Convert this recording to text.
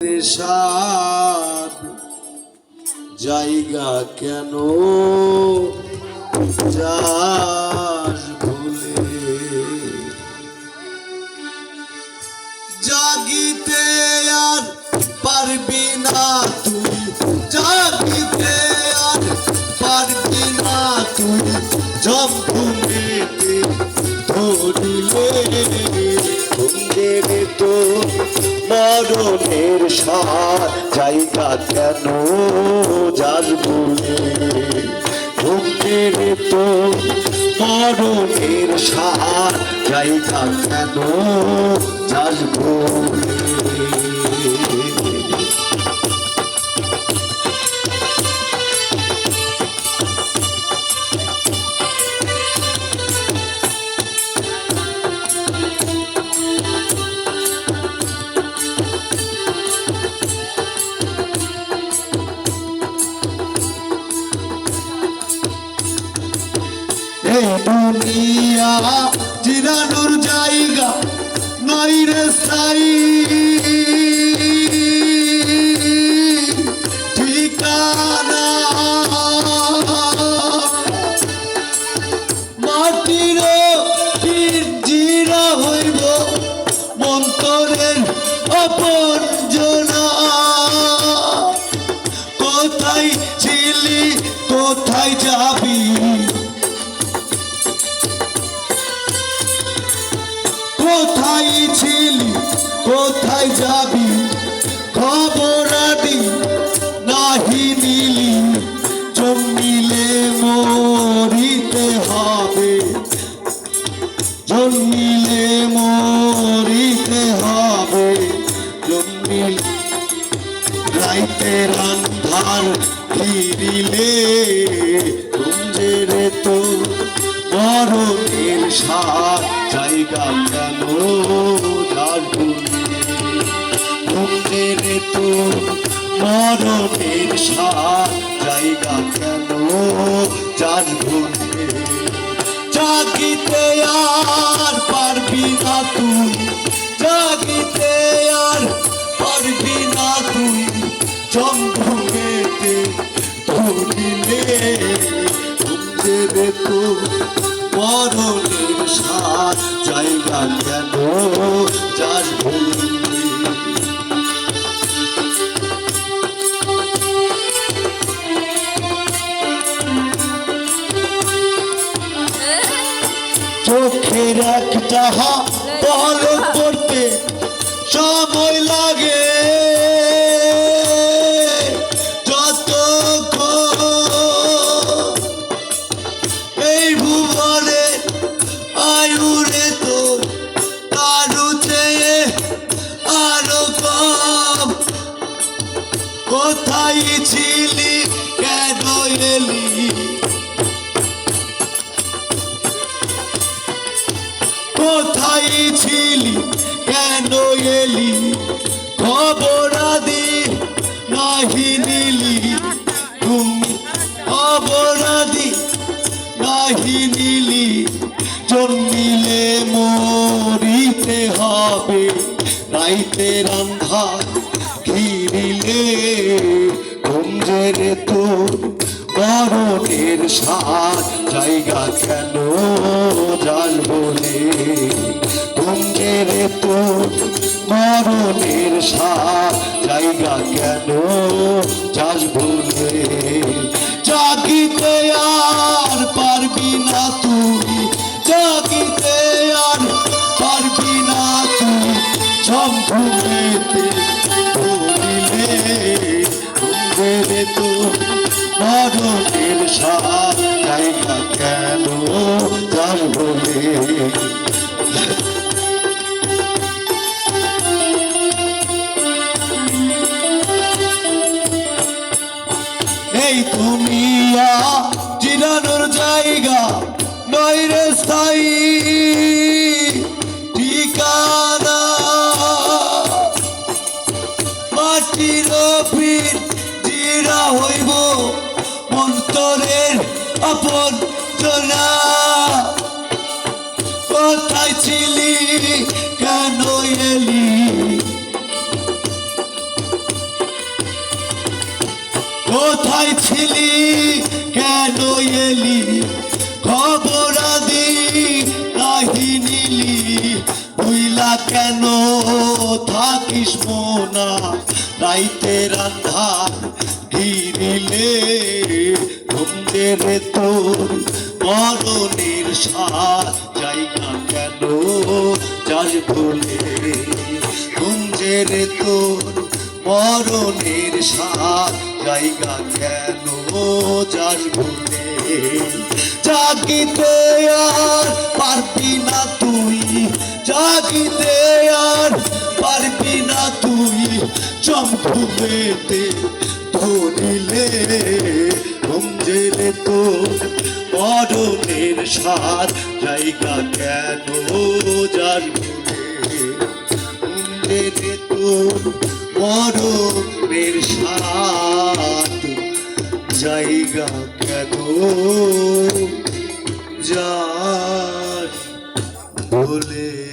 নেশার জায়গা কেন যাস ভুলে? জাগিতে আর পারবি না তুই, জাগিতে আর পারবি না তুই, জম ঘুমিতে ধরিলে ঘুমের তো মরণের সার জায়গা কেন যাস ভুলে? ঘুমের তো মরণের সার জায়গা কেন যাস ভুলে? দুনিয়া জিরানোর জায়গা নয় রে স্থায়ী ঠিকানা, মাটির জিরা হইব মন্তরের অপরজনা। কোথায় ছিলি কোথায় যাবি, কোথায় ছিলি কোথায় যাবি, খবর আদি নাহি নিলি, জন্মিলে মরিতে হবে, জন্মিলে মরিতে হবে, জন্মিলে রাইতের আন্ধার ফিরিলে কুঞ্জেরে তো মরণের সার জায়গা কেন যাস ভুলে? কুঞ্জেরে তো মরণের সার জায়গা কেন যাস ভুলে? জাগিতে আর পারবি না তুই, জাগিতে আর পারবি না তুই, জম ঘুমেতে ধরিলে কুঞ্জেরে তো মরণের সার জায়গা কেন যাস ভুলে? চোখের একটা পলক পড়তে সময় লাগে, এই ভুবনে আয়ুরে তোর তারু চেয়ে আরো কম। কোথায় ছিলি কেন এলি, কোথায় ছিলি কেন এলি, খবর আদি নাহি নিলি, তুমি খবর আদি নাহি নিলি, জন্মিলে মরিতে হবে, রাইতের আন্ধার ঘিরিলে কুঞ্জেরে তোর মরণের সার জায়গা কেন যাস ভুলে? কুঞ্জেরে তোর মরণের সার জায়গা কেন যাস ভুলে? জাগিতে আর পারবি না তুই, জাগিতে আর পারবি না তুই, জম ঘুমেতে ধরিলে কুঞ্জেরে তোর মরণের সার জায়গা কেন যাস ভুলে? এই দুনিয়া জিরানোর জায়গা নয় রে স্থায়ী ঠিকানা, মাটির পিঠ জিরা হইব মন্তরের আপনজনা। কোথায় ছিলি কেন এলি, কোথায় ছিলি কেন এলি খবর আদি নাহি নিলি বুইলা কেন থাকিস মোনা রাইতের আন্ধার ঘিরিলে ঘুমতে রে তোর মরণের সার জায়গা কেন যাস ভুলে ঘুমতে রে তোর মরণের সার জায়গা কেন যাস ভুলে জাগিতে আর পারবি না তুই জাগিতে আর পারবি না তুই চমকুবেতে ধরিলে ঘুমজেলে তো মরণের সার জায়গা কেন যার ভুলে ঘুমজেলে তো মরণের সার জায়গা কেন যার ভুলে